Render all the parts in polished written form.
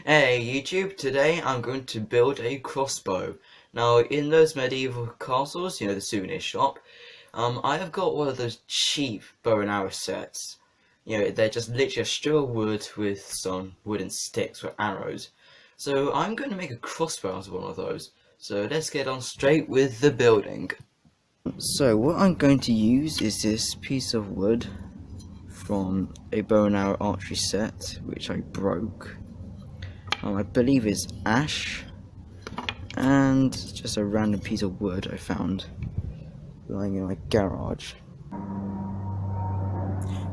Hey YouTube, today I'm going to build a crossbow. Now in those medieval castles, the souvenir shop, I have got one of those cheap bow and arrow sets. They're just literally a strip of wood with some wooden sticks for arrows. So I'm going to make a crossbow out of one of those. So let's get on straight with the building. So what I'm going to use is this piece of wood from a bow and arrow archery set, which I broke. I believe it's ash, and just a random piece of wood I found lying in my garage.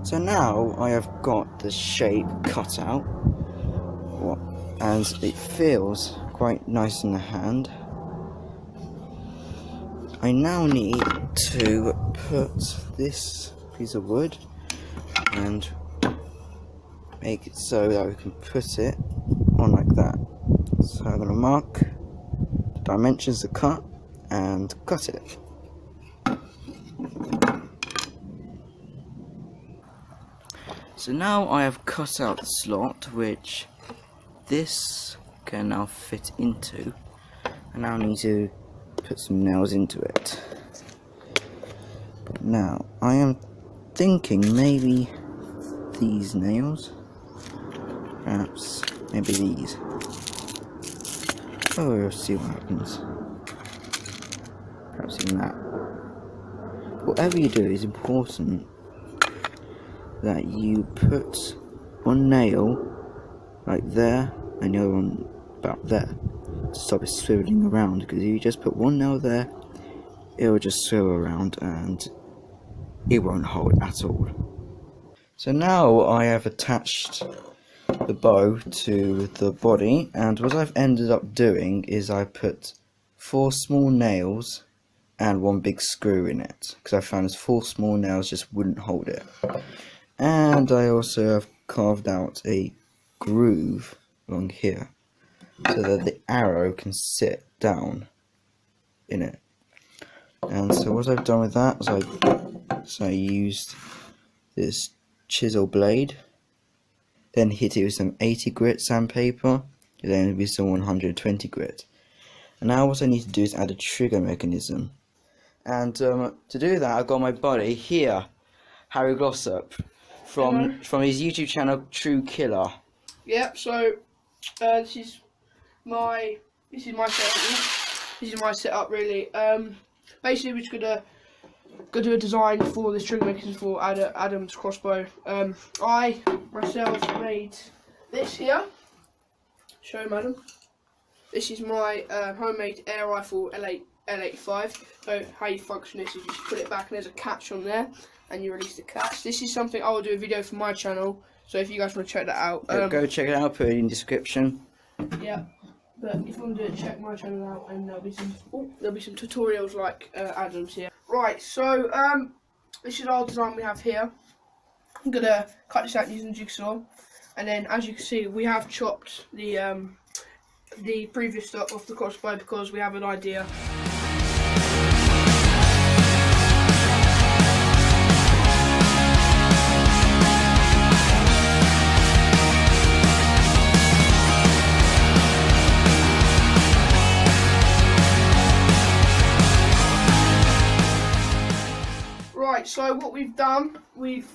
So now I have got the shape cut out, and it feels quite nice in the hand. I now need to put this piece of wood and make it so that we can put it on like that. So I'm going to mark the dimensions to cut and cut it. So now I have cut out the slot which this can now fit into. I now need to put some nails into it. But now I am thinking maybe these nails, perhaps maybe these. Oh, we'll see what happens. Perhaps even that. Whatever you do is important that you put one nail like there and the other one about there to stop it swiveling around, because if you just put one nail there, it will just swivel around and it won't hold at all. So now I have attached the bow to the body, and what I've ended up doing is I put 4 small nails and 1 big screw in it, because I found 4 small nails just wouldn't hold it. And I also have carved out a groove along here so that the arrow can sit down in it. And so what I've done with that is I used this chisel blade, then hit it with some 80 grit sandpaper, then with some 120 grit. And now what I need to do is add a trigger mechanism. And to do that, I've got my buddy here, Harry Glossop, from his YouTube channel True Killer. Yep. So this is my setup. This is my setup really. Basically, we're just gonna do a design for this trigger mechanism for Adam's crossbow. I myself made this here. Show him, Adam. This is my homemade air rifle L85. So how you function this is you just put it back and there's a catch on there, and you release the catch. This is something I will do a video for my channel. So if you guys want to check that out, go check it out. Put it in the description. Yeah. But if you want to do it, check my channel out, and there'll be some tutorials like Adam's here. Right, so this is our design we have here. I'm gonna cut this out using jigsaw, and then as you can see, we have chopped the previous stock off the crossbow because we have an idea. Right, so what we've done, we've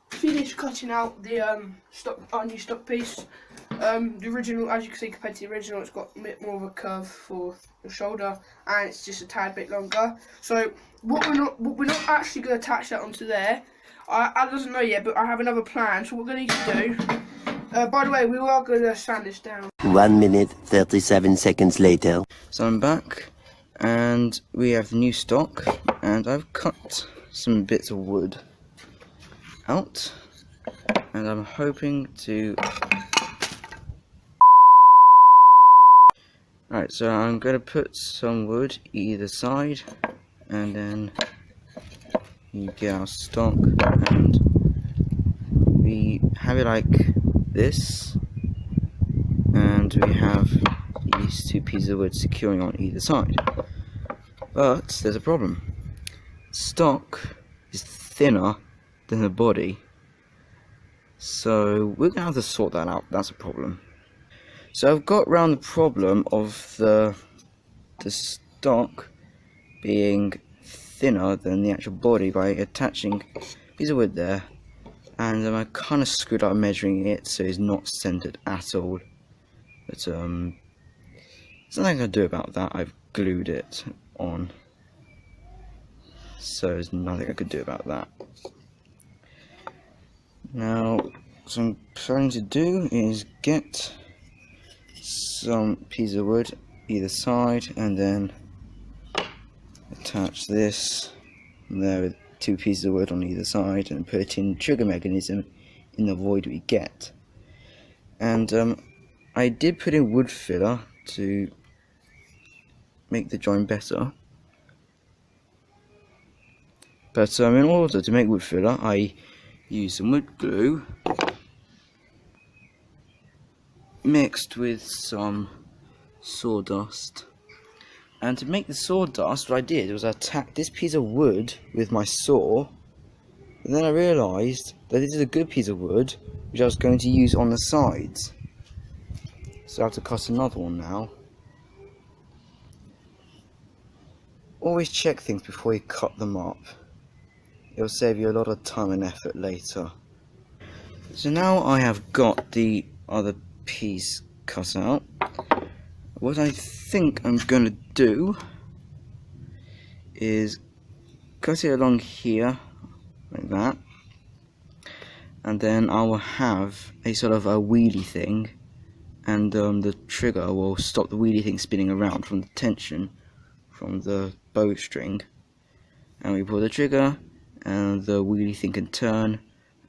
finished cutting out the our new stock piece. The original, as you can see, compared to the original, it's got a bit more of a curve for the shoulder, and it's just a tad bit longer. So what we're not actually going to attach that onto there. I doesn't know yet, but I have another plan. So what we're going to need to do. By the way, we are going to sand this down. 1 minute 37 seconds later. So I'm back, and we have new stock, and I've cut some bits of wood out, and I'm hoping to. Right, so I'm going to put some wood either side, and then you get our stock, and we have it like this, and we have these 2 pieces of wood securing on either side. But there's a problem. Stock is thinner than the body, so we're gonna have to sort that out. That's a problem. So I've got around the problem of the stock being thinner than the actual body by attaching a piece of wood there, and I kind of screwed up measuring it so it's not centered at all. But there's nothing I can do about that. I've glued it on, so there's nothing I could do about that. Now, what I'm planning to do is get some piece of wood either side, and then attach this there with 2 pieces of wood on either side, and put in trigger mechanism in the void we get. And I did put in wood filler to make the joint better, but in order to make wood filler I used some wood glue mixed with some sawdust. And to make the sawdust, what I did was I attacked this piece of wood with my saw, and then I realised that this is a good piece of wood which I was going to use on the sides. So I have to cut another one now. Always check things before you cut them up. It'll save you a lot of time and effort later. So now I have got the other piece cut out. What I think I'm going to do is cut it along here, like that, and then I will have a sort of a wheelie thing, and the trigger will stop the wheelie thing spinning around from the tension from the bowstring, and we pull the trigger and the wheelie thing can turn,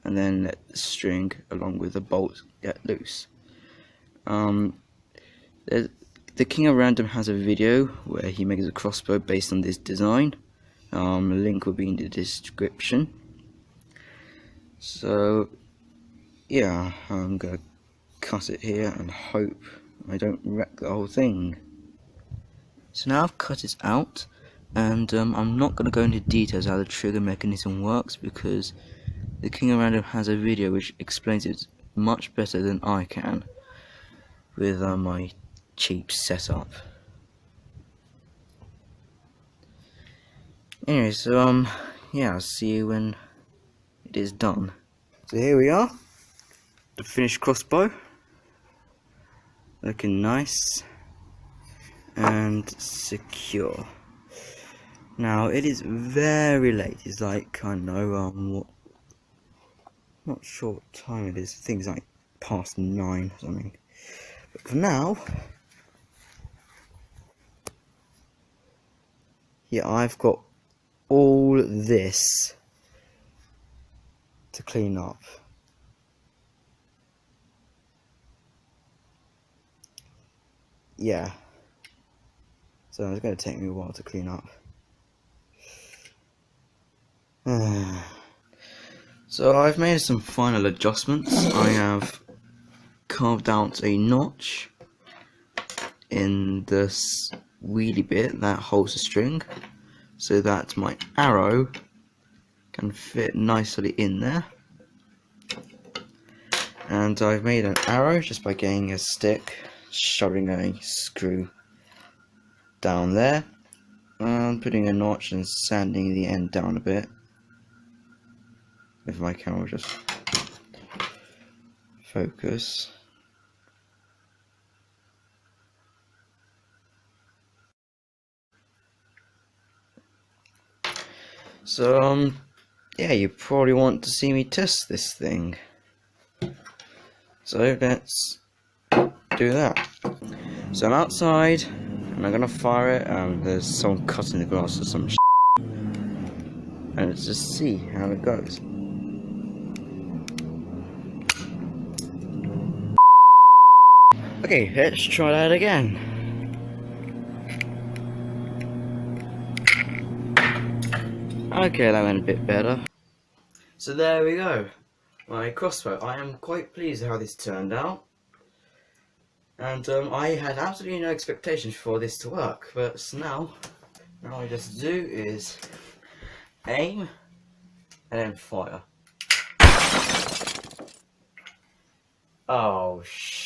and then let the string along with the bolt get loose. The King of Random has a video where he makes a crossbow based on this design. A link will be in the description. So yeah, I'm gonna cut it here and hope I don't wreck the whole thing. So now I've cut it out, and I'm not going to go into details how the trigger mechanism works, because the King of Random has a video which explains it much better than I can with my cheap setup. Anyway, so yeah, I'll see you when it is done. So here we are, the finished crossbow, looking nice and secure. Now it is very late. It's like, I don't know, not sure what time it is. I think it's like past 9 or something. But for now, yeah, I've got all this to clean up. Yeah, so it's going to take me a while to clean up. So I've made some final adjustments. I have carved out a notch in this wheelie bit that holds the string, so that my arrow can fit nicely in there. And I've made an arrow just by getting a stick, shoving a screw down there, and putting a notch and sanding the end down a bit. If my camera will just focus. So yeah, you probably want to see me test this thing. So let's do that. So I'm outside and I'm gonna fire it. There's someone cutting the grass or some shit. And let's just see how it goes. Okay, let's try that again. Okay, that went a bit better. So there we go, my crossbow. I am quite pleased how this turned out. And I had absolutely no expectations for this to work, but now all I just do is aim and then fire. Oh shit.